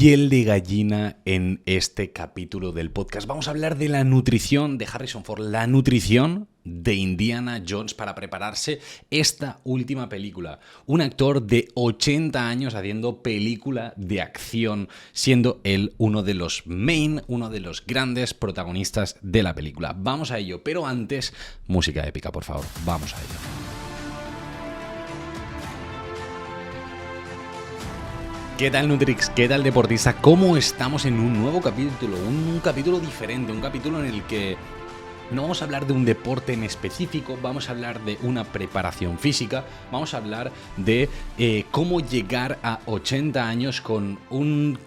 piel de gallina en este capítulo del podcast. Vamos a hablar de la nutrición de Harrison Ford, la nutrición de Indiana Jones para prepararse esta última película. Un actor de 80 años haciendo película de acción, siendo él uno de los grandes protagonistas de la película. Vamos a ello, pero antes, música épica, por favor. Vamos a ello. ¿Qué tal, Nutrix? ¿Qué tal, deportista? ¿Cómo estamos en un nuevo capítulo? Un capítulo diferente, un capítulo en el que no vamos a hablar de un deporte en específico, vamos a hablar de una preparación física, vamos a hablar de cómo llegar a 80 años con un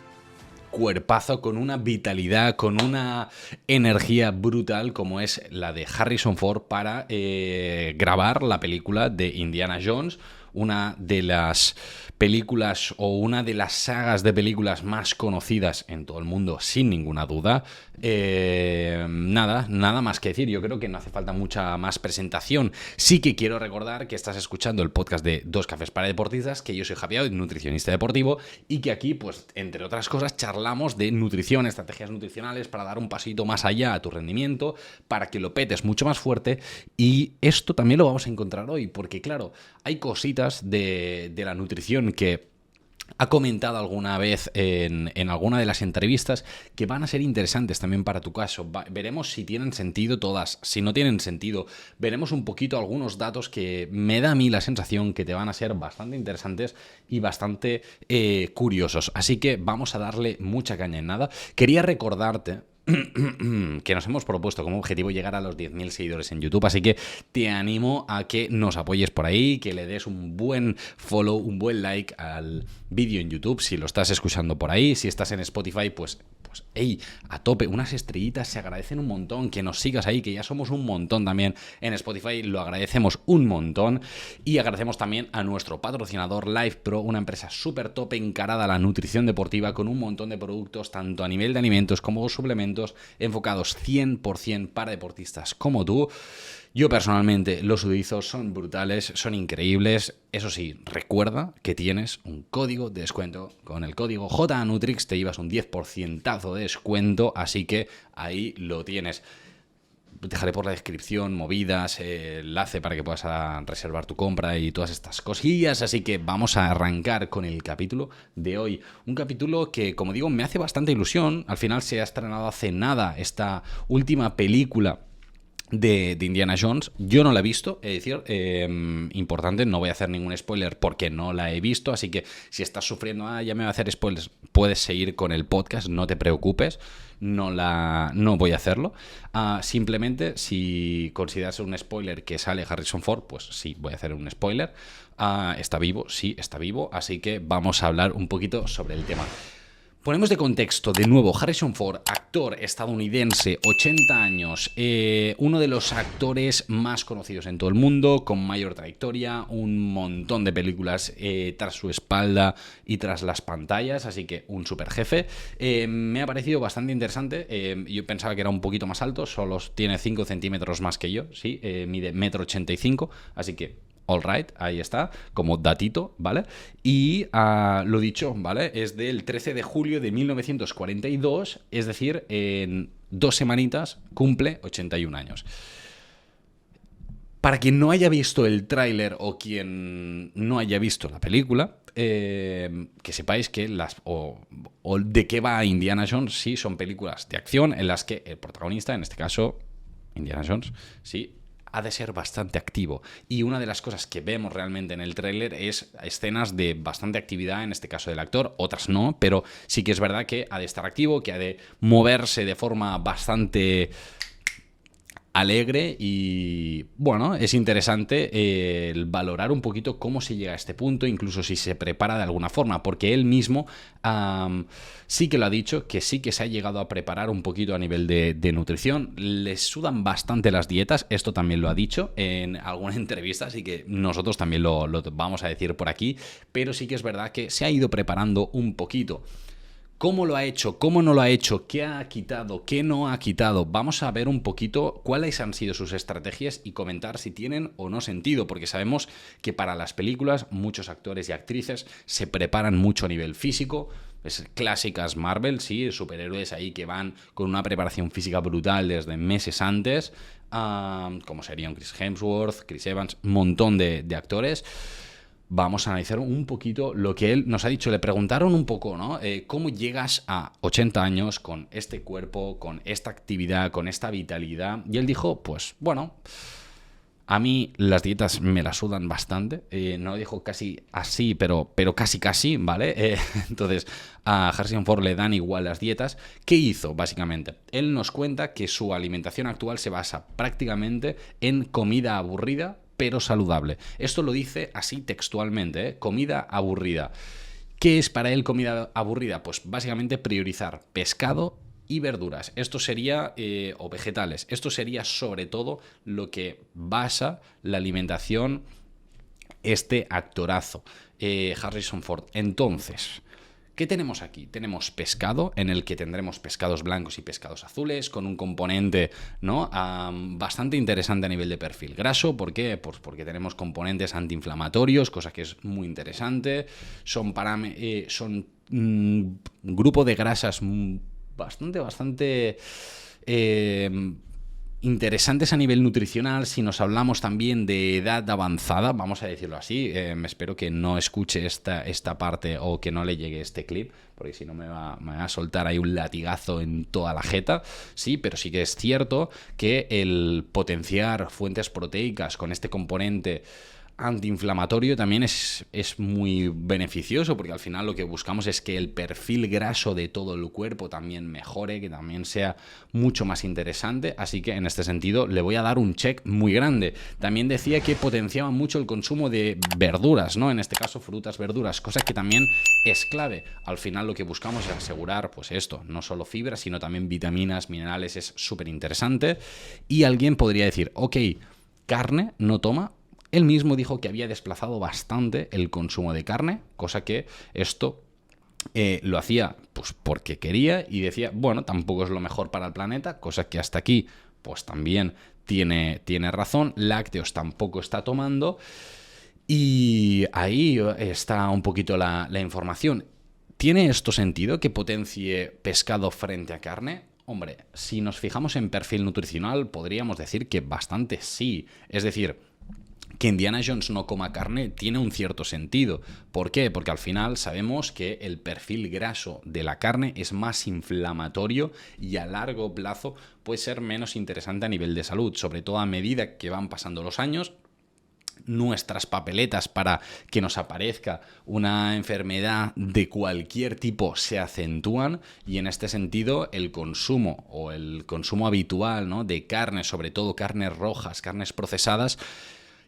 cuerpazo, con una vitalidad, con una energía brutal como es la de Harrison Ford para grabar la película de Indiana Jones, una de las películas o una de las sagas de películas más conocidas en todo el mundo, sin ninguna duda. Nada más que decir. Yo creo que no hace falta mucha más presentación. Sí que quiero recordar que estás escuchando el podcast de Dos Cafés para Deportistas, que yo soy Javier, nutricionista deportivo, y que aquí, pues, entre otras cosas, charlamos de nutrición, estrategias nutricionales para dar un pasito más allá a tu rendimiento, para que lo petes mucho más fuerte. Y esto también lo vamos a encontrar hoy, porque claro, hay cositas de la nutrición que ha comentado alguna vez en alguna de las entrevistas que van a ser interesantes también para tu caso. Veremos si tienen sentido todas, si no tienen sentido. Veremos un poquito algunos datos que me da a mí la sensación que te van a ser bastante interesantes y bastante curiosos. Así que vamos a darle mucha caña en nada. Quería recordarte que nos hemos propuesto como objetivo llegar a los 10.000 seguidores en YouTube, así que te animo a que nos apoyes por ahí, que le des un buen follow, un buen like al vídeo en YouTube, si lo estás escuchando por ahí. Si estás en Spotify, pues hey, a tope, unas estrellitas se agradecen un montón, que nos sigas ahí, que ya somos un montón también en Spotify, lo agradecemos un montón. Y agradecemos también a nuestro patrocinador Life Pro, una empresa súper top encarada a la nutrición deportiva, con un montón de productos, tanto a nivel de alimentos como suplementos, enfocados 100% para deportistas como tú. Yo personalmente los utilizo, son brutales, son increíbles. Eso sí, recuerda que tienes un código de descuento. Con el código JNutrix te llevas un 10% de descuento, así que ahí lo tienes. Dejaré por la descripción movidas, enlace para que puedas reservar tu compra y todas estas cosillas. Así que vamos a arrancar con el capítulo de hoy. Un capítulo que, como digo, me hace bastante ilusión. Al final se ha estrenado hace nada esta última película de Indiana Jones. Yo no la he visto, es decir, importante, no voy a hacer ningún spoiler porque no la he visto, así que si estás sufriendo, ya me va a hacer spoilers, puedes seguir con el podcast, no te preocupes, no voy a hacerlo. Simplemente, si consideras un spoiler que sale Harrison Ford, pues sí, voy a hacer un spoiler. ¿Está vivo? Sí, está vivo, así que vamos a hablar un poquito sobre el tema. Ponemos de contexto, de nuevo, Harrison Ford, actor estadounidense, 80 años, uno de los actores más conocidos en todo el mundo, con mayor trayectoria, un montón de películas tras su espalda y tras las pantallas, así que un super jefe. Me ha parecido bastante interesante. Yo pensaba que era un poquito más alto, solo tiene 5 centímetros más que yo, sí, mide 1,85 m, así que all right, ahí está, como datito, ¿vale? Y lo dicho, ¿vale? Es del 13 de julio de 1942, es decir, en 2 semanitas cumple 81 años. Para quien no haya visto el tráiler o quien no haya visto la película, que sepáis que o de qué va Indiana Jones, sí, son películas de acción en las que el protagonista, en este caso Indiana Jones, sí, ha de ser bastante activo. Y una de las cosas que vemos realmente en el tráiler es escenas de bastante actividad, en este caso del actor, otras no, pero sí que es verdad que ha de estar activo, que ha de moverse de forma bastante alegre y, bueno, es interesante el valorar un poquito cómo se llega a este punto, incluso si se prepara de alguna forma, porque él mismo sí que lo ha dicho, que sí que se ha llegado a preparar un poquito a nivel de nutrición. Les sudan bastante las dietas, esto también lo ha dicho en alguna entrevista, así que nosotros también lo vamos a decir por aquí, pero sí que es verdad que se ha ido preparando un poquito. ¿Cómo lo ha hecho? ¿Cómo no lo ha hecho? ¿Qué ha quitado? ¿Qué no ha quitado? Vamos a ver un poquito cuáles han sido sus estrategias y comentar si tienen o no sentido, porque sabemos que para las películas muchos actores y actrices se preparan mucho a nivel físico, pues, clásicas Marvel, sí, superhéroes ahí que van con una preparación física brutal desde meses antes, como serían Chris Hemsworth, Chris Evans, un montón de actores. Vamos a analizar un poquito lo que él nos ha dicho. Le preguntaron un poco, ¿no? ¿Cómo llegas a 80 años con este cuerpo, con esta actividad, con esta vitalidad? Y él dijo, pues, bueno, a mí las dietas me las sudan bastante. No lo dijo casi así, pero casi, ¿vale? Entonces, a Harrison Ford le dan igual las dietas. ¿Qué hizo, básicamente? Él nos cuenta que su alimentación actual se basa prácticamente en comida aburrida, pero saludable. Esto lo dice así textualmente, ¿eh? Comida aburrida. ¿Qué es para él comida aburrida? Pues básicamente priorizar pescado y verduras. Esto sería, o vegetales. Esto sería sobre todo lo que basa la alimentación este actorazo, Harrison Ford. Entonces, ¿qué tenemos aquí? Tenemos pescado, en el que tendremos pescados blancos y pescados azules, con un componente, ¿no? Bastante interesante a nivel de perfil graso. ¿Por qué? Pues porque tenemos componentes antiinflamatorios, cosa que es muy interesante. Son grupo de grasas bastante interesantes a nivel nutricional. Si nos hablamos también de edad avanzada, vamos a decirlo así, me espero que no escuche esta parte o que no le llegue este clip, porque si no me va a soltar ahí un latigazo en toda la jeta. Sí, pero sí que es cierto que el potenciar fuentes proteicas con este componente antiinflamatorio también es muy beneficioso, porque al final lo que buscamos es que el perfil graso de todo el cuerpo también mejore, que también sea mucho más interesante. Así que en este sentido le voy a dar un check muy grande. También decía que potenciaba mucho el consumo de verduras, ¿no? En este caso frutas, verduras, cosa que también es clave. Al final lo que buscamos es asegurar, pues esto, no solo fibras, sino también vitaminas, minerales. Es súper interesante. Y alguien podría decir, ok, carne no toma. Él mismo dijo que había desplazado bastante el consumo de carne, cosa que esto lo hacía pues porque quería, y decía, bueno, tampoco es lo mejor para el planeta, cosa que hasta aquí pues también tiene razón. Lácteos tampoco está tomando, y ahí está un poquito la información. ¿Tiene esto sentido que potencie pescado frente a carne? Hombre, si nos fijamos en perfil nutricional, podríamos decir que bastante sí. Es decir, que Indiana Jones no coma carne tiene un cierto sentido. ¿Por qué? Porque al final sabemos que el perfil graso de la carne es más inflamatorio y a largo plazo puede ser menos interesante a nivel de salud, sobre todo a medida que van pasando los años. Nuestras papeletas para que nos aparezca una enfermedad de cualquier tipo se acentúan, y en este sentido el consumo habitual, ¿no?, de carne, sobre todo carnes rojas, carnes procesadas,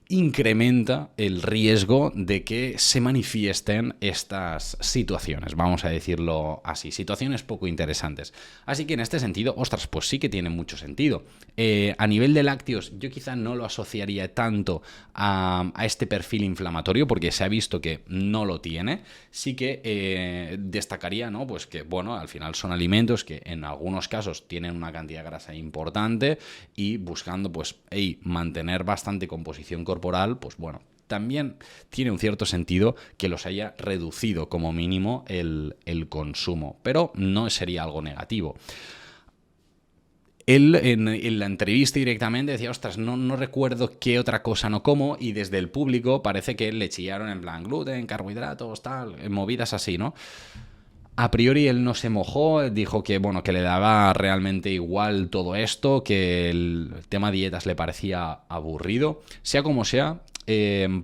incrementa el riesgo de que se manifiesten estas situaciones, vamos a decirlo así, situaciones poco interesantes. Así que en este sentido, ostras, pues sí que tiene mucho sentido. A nivel de lácteos, yo quizá no lo asociaría tanto a este perfil inflamatorio, porque se ha visto que no lo tiene. Sí que destacaría, ¿no?, pues que, bueno, al final son alimentos que en algunos casos tienen una cantidad de grasa importante, y buscando, pues, mantener bastante composición corporal, pues bueno, también tiene un cierto sentido que los haya reducido como mínimo el consumo, pero no sería algo negativo. Él en la entrevista directamente decía, ostras, no recuerdo qué otra cosa no como, y desde el público parece que le chillaron en plan gluten, carbohidratos, tal, movidas así, ¿no? A priori él no se mojó, dijo que, bueno, que le daba realmente igual todo esto, que el tema dietas le parecía aburrido. Sea como sea,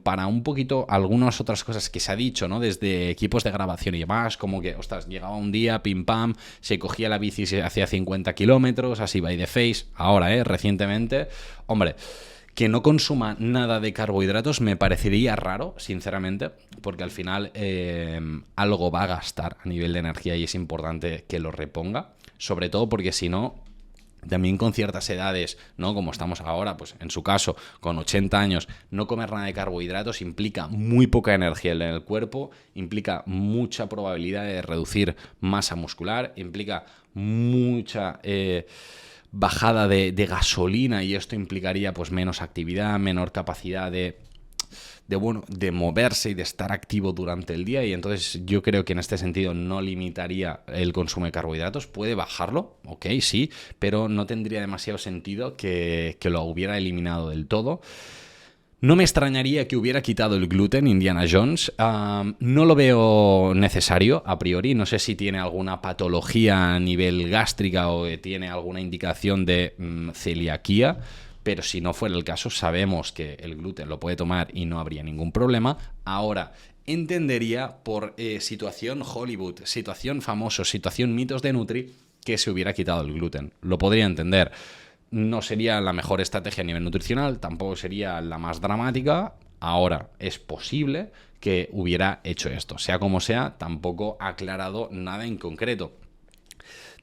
para un poquito algunas otras cosas que se ha dicho, ¿no?, desde equipos de grabación y demás, como que, ostras, llegaba un día, pim pam, se cogía la bici y se hacía 50 kilómetros, así by the face. Ahora, recientemente, hombre, que no consuma nada de carbohidratos me parecería raro, sinceramente, porque al final algo va a gastar a nivel de energía, y es importante que lo reponga, sobre todo porque si no, también con ciertas edades, ¿no?, como estamos ahora, pues en su caso, con 80 años, no comer nada de carbohidratos implica muy poca energía en el cuerpo, implica mucha probabilidad de reducir masa muscular, implica mucha bajada de gasolina, y esto implicaría pues menos actividad, menor capacidad de bueno, de moverse y de estar activo durante el día, y entonces yo creo que en este sentido no limitaría el consumo de carbohidratos. Puede bajarlo, ok, sí, pero no tendría demasiado sentido que lo hubiera eliminado del todo. No me extrañaría que hubiera quitado el gluten Indiana Jones. No lo veo necesario a priori. No sé si tiene alguna patología a nivel gástrica o tiene alguna indicación de celiaquía. Pero si no fuera el caso, sabemos que el gluten lo puede tomar y no habría ningún problema. Ahora, entendería por situación Hollywood, situación famoso, situación mitos de Nutri, que se hubiera quitado el gluten. Lo podría entender. No sería la mejor estrategia a nivel nutricional, tampoco sería la más dramática. Ahora, es posible que hubiera hecho esto. Sea como sea, tampoco ha aclarado nada en concreto.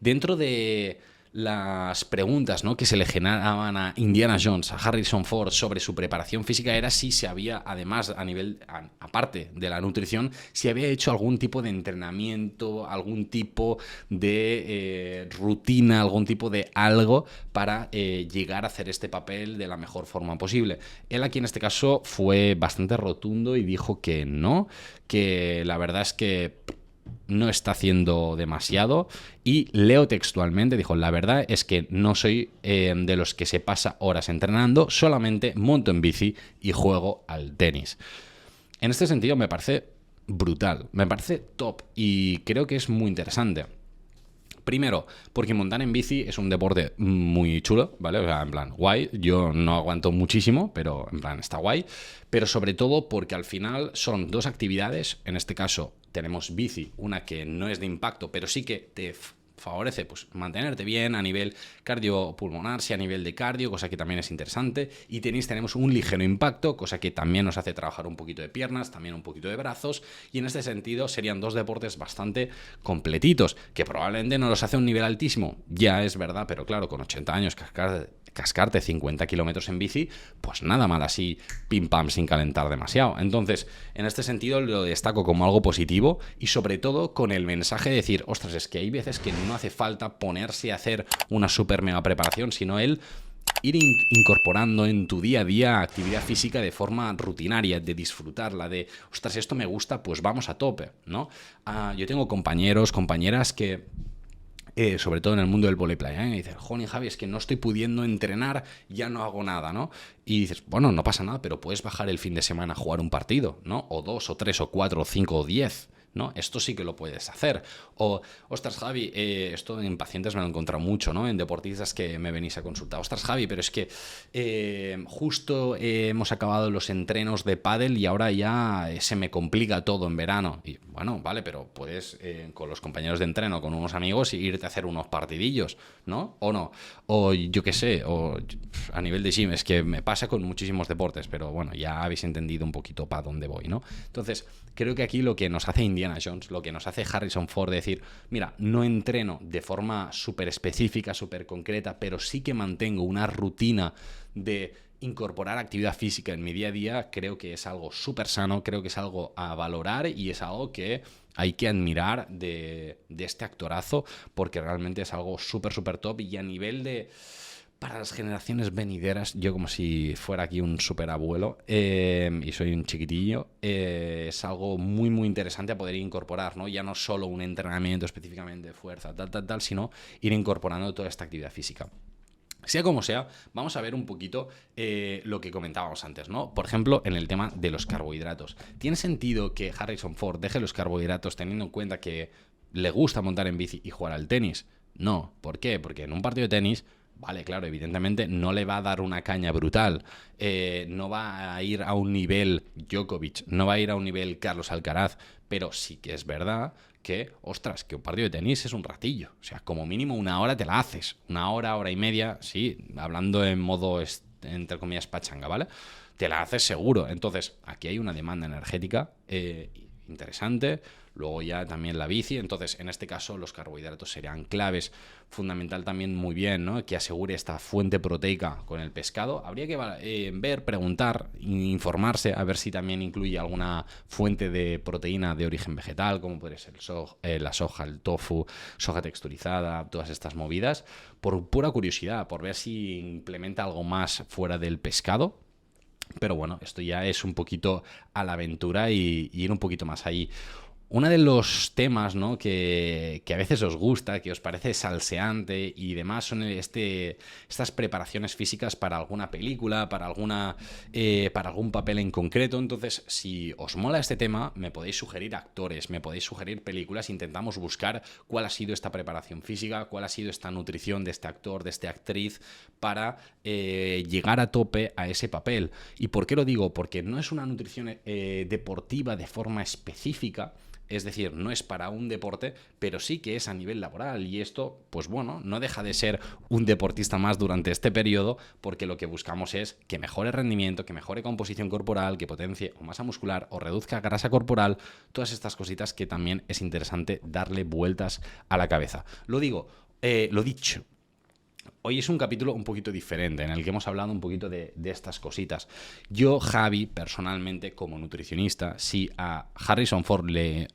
Dentro de las preguntas, ¿no?, que se le generaban a Indiana Jones, a Harrison Ford, sobre su preparación física, era si se había, además, aparte de la nutrición, si había hecho algún tipo de entrenamiento, algún tipo de rutina, algún tipo de algo para llegar a hacer este papel de la mejor forma posible. Él aquí en este caso fue bastante rotundo y dijo que no, que la verdad es que no está haciendo demasiado, y leo textualmente, dijo: la verdad es que no soy de los que se pasa horas entrenando, solamente monto en bici y juego al tenis. En este sentido me parece brutal, me parece top y creo que es muy interesante. Primero, porque montar en bici es un deporte muy chulo, ¿vale? O sea, en plan, guay. Yo no aguanto muchísimo, pero en plan, está guay. Pero sobre todo porque al final son dos actividades. En este caso, tenemos bici, una que no es de impacto, pero sí que te favorece pues mantenerte bien a nivel cardiopulmonar, sí, a nivel de cardio, cosa que también es interesante. Y tenis tenemos un ligero impacto, cosa que también nos hace trabajar un poquito de piernas, también un poquito de brazos, y en este sentido serían dos deportes bastante completitos, que probablemente no los hace a un nivel altísimo, ya es verdad, pero claro, con 80 años cascarte 50 kilómetros en bici, pues nada mal así, pim pam, sin calentar demasiado. Entonces, en este sentido lo destaco como algo positivo, y sobre todo con el mensaje de decir: ostras, es que hay veces que no hace falta ponerse a hacer una super mega preparación, sino el ir incorporando en tu día a día actividad física de forma rutinaria, de disfrutarla, de, ostras, esto me gusta, pues vamos a tope, ¿no? Yo tengo compañeros, compañeras que sobre todo en el mundo del voleiplaya, y dices: joder, Javi, es que no estoy pudiendo entrenar, ya no hago nada, ¿no? Y dices: bueno, no pasa nada, pero puedes bajar el fin de semana a jugar un partido, ¿no? O 2, o 3, o 4, o 5, o 10, ¿no? Esto sí que lo puedes hacer. O, ostras, Javi, esto en pacientes me lo he encontrado mucho, ¿no? En deportistas que me venís a consultar: ostras, Javi, pero es que justo hemos acabado los entrenos de pádel y ahora ya se me complica todo en verano. Y bueno, vale, pero puedes con los compañeros de entreno, con unos amigos, irte a hacer unos partidillos, ¿no? O no. O yo qué sé, o a nivel de gym, es que me pasa con muchísimos deportes, pero bueno, ya habéis entendido un poquito para dónde voy, ¿no? Entonces, creo que aquí lo que nos hace Indiana Jones, lo que nos hace Harrison Ford, decir: mira, no entreno de forma súper específica, súper concreta, pero sí que mantengo una rutina de incorporar actividad física en mi día a día, creo que es algo súper sano, creo que es algo a valorar y es algo que hay que admirar de este actorazo, porque realmente es algo súper, súper top. Y a nivel de... para las generaciones venideras, yo como si fuera aquí un superabuelo y soy un chiquitillo, es algo muy, muy interesante a poder incorporar, ¿no? Ya no solo un entrenamiento específicamente de fuerza, tal, sino ir incorporando toda esta actividad física. Sea como sea, vamos a ver un poquito lo que comentábamos antes, ¿no? Por ejemplo, en el tema de los carbohidratos. ¿Tiene sentido que Harrison Ford deje los carbohidratos teniendo en cuenta que le gusta montar en bici y jugar al tenis? No. ¿Por qué? Porque en un partido de tenis... Vale, claro, evidentemente no le va a dar una caña brutal, no va a ir a un nivel Djokovic, no va a ir a un nivel Carlos Alcaraz, pero sí que es verdad que, ostras, que un partido de tenis es un ratillo. O sea, como mínimo una hora te la haces, una hora, hora y media, sí, hablando en modo, entre comillas, pachanga, ¿vale? Te la haces seguro. Entonces, aquí hay una demanda energética interesante. Luego ya también la bici. Entonces, en este caso, los carbohidratos serían claves. Fundamental también, muy bien, ¿no?, que asegure esta fuente proteica con el pescado. Habría que ver, preguntar, informarse, a ver si también incluye alguna fuente de proteína de origen vegetal, como puede ser la soja, el tofu, soja texturizada, todas estas movidas, por pura curiosidad, por ver si implementa algo más fuera del pescado. Pero bueno, esto ya es un poquito a la aventura y ir un poquito más allí. Uno de los temas, ¿no?, que a veces os gusta, que os parece salseante y demás, son estas preparaciones físicas para alguna película, para algún papel en concreto. Entonces, si os mola este tema, me podéis sugerir actores, me podéis sugerir películas. Intentamos buscar cuál ha sido esta preparación física, cuál ha sido esta nutrición de este actor, de esta actriz, para llegar a tope a ese papel. ¿Y por qué lo digo? Porque no es una nutrición deportiva de forma específica. Es decir, no es para un deporte, pero sí que es a nivel laboral. Y esto, pues bueno, no deja de ser un deportista más durante este periodo, porque lo que buscamos es que mejore rendimiento, que mejore composición corporal, que potencie o masa muscular o reduzca grasa corporal, todas estas cositas que también es interesante darle vueltas a la cabeza. Lo dicho. Hoy es un capítulo un poquito diferente, en el que hemos hablado un poquito de estas cositas. Yo, Javi, personalmente, como nutricionista, si a Harrison Ford le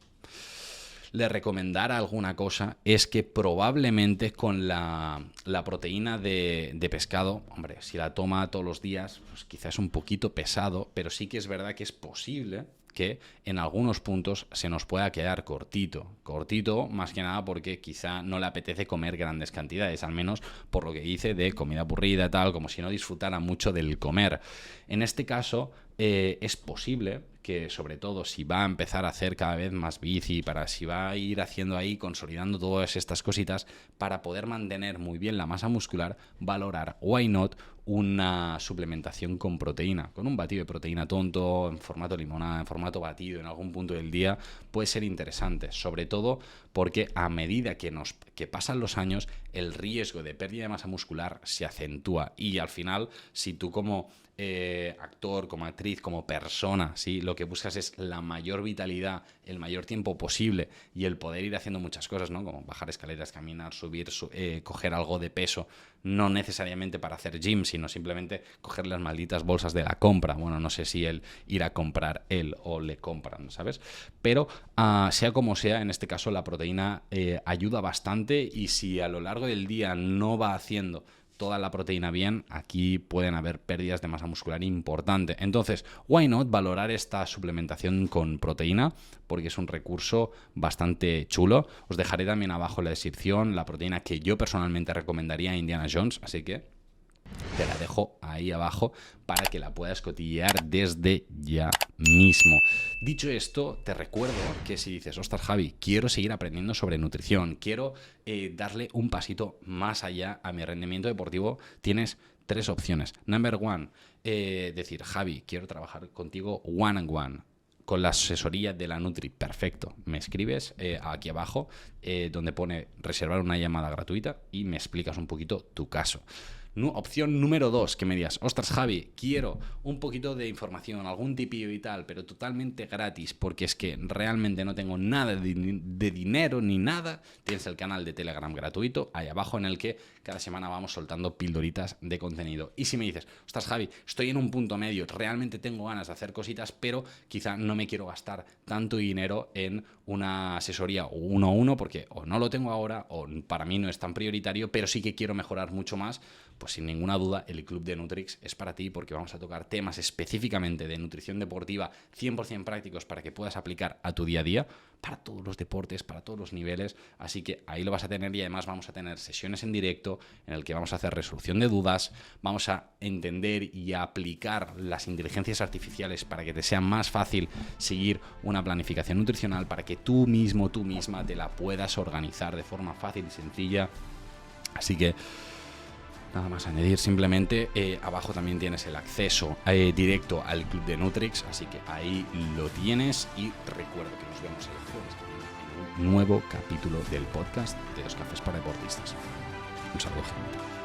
recomendara alguna cosa, es que probablemente con la proteína de pescado, hombre, si la toma todos los días, pues quizás es un poquito pesado, pero sí que es verdad que es posible que en algunos puntos se nos pueda quedar cortito más que nada porque quizá no le apetece comer grandes cantidades, al menos por lo que dice de comida aburrida, tal, como si no disfrutara mucho del comer. En este caso es posible que, sobre todo si va a empezar a hacer cada vez más bici, si va a ir haciendo ahí, consolidando todas estas cositas, para poder mantener muy bien la masa muscular, valorar, why not, una suplementación con proteína, con un batido de proteína tonto, en formato limonada, en formato batido, en algún punto del día, puede ser interesante, sobre todo porque a medida que pasan los años, el riesgo de pérdida de masa muscular se acentúa y al final, si tú como actor, como actriz, como persona, ¿sí?, lo que buscas es la mayor vitalidad, el mayor tiempo posible y el poder ir haciendo muchas cosas, ¿no?, como bajar escaleras, caminar, subir, coger algo de peso, no necesariamente para hacer gym, sino simplemente coger las malditas bolsas de la compra. Bueno, no sé si él ir a comprar él o le compran, ¿sabes? Pero sea como sea, en este caso la proteína ayuda bastante, y si a lo largo del día no va haciendo toda la proteína bien, aquí pueden haber pérdidas de masa muscular importante. Entonces, why not valorar esta suplementación con proteína, porque es un recurso bastante chulo. Os dejaré también abajo en la descripción la proteína que yo personalmente recomendaría a Indiana Jones, así que te la dejo ahí abajo para que la puedas cotillear desde ya mismo. Dicho esto, te recuerdo que si dices, ostras, Javi, quiero seguir aprendiendo sobre nutrición, quiero darle un pasito más allá a mi rendimiento deportivo, tienes 3 opciones. Number one, decir, Javi, quiero trabajar contigo one on one, con la asesoría de la Nutri. Perfecto. Me escribes aquí abajo donde pone reservar una llamada gratuita y me explicas un poquito tu caso. Opción número 2, que me digas, ostras, Javi, quiero un poquito de información, algún tipillo y tal, pero totalmente gratis, porque es que realmente no tengo nada de dinero ni nada. Tienes el canal de Telegram gratuito ahí abajo, en el que cada semana vamos soltando pildoritas de contenido. Y si me dices, ostras, Javi, estoy en un punto medio, realmente tengo ganas de hacer cositas, pero quizá no me quiero gastar tanto dinero en una asesoría 1-1, porque o no lo tengo ahora o para mí no es tan prioritario, pero sí que quiero mejorar mucho más, pues sin ninguna duda el Club de Nutrix es para ti, porque vamos a tocar temas específicamente de nutrición deportiva 100% prácticos para que puedas aplicar a tu día a día, para todos los deportes, para todos los niveles. Así que ahí lo vas a tener, y además vamos a tener sesiones en directo en el que vamos a hacer resolución de dudas, vamos a entender y a aplicar las inteligencias artificiales para que te sea más fácil seguir una planificación nutricional, para que tú mismo, tú misma te la puedas organizar de forma fácil y sencilla. Así que nada más añadir, simplemente abajo también tienes el acceso directo al Club de Nutrix, así que ahí lo tienes. Y recuerdo que nos vemos el jueves que viene en un nuevo capítulo del podcast de Los Cafés para Deportistas. Un saludo, gente.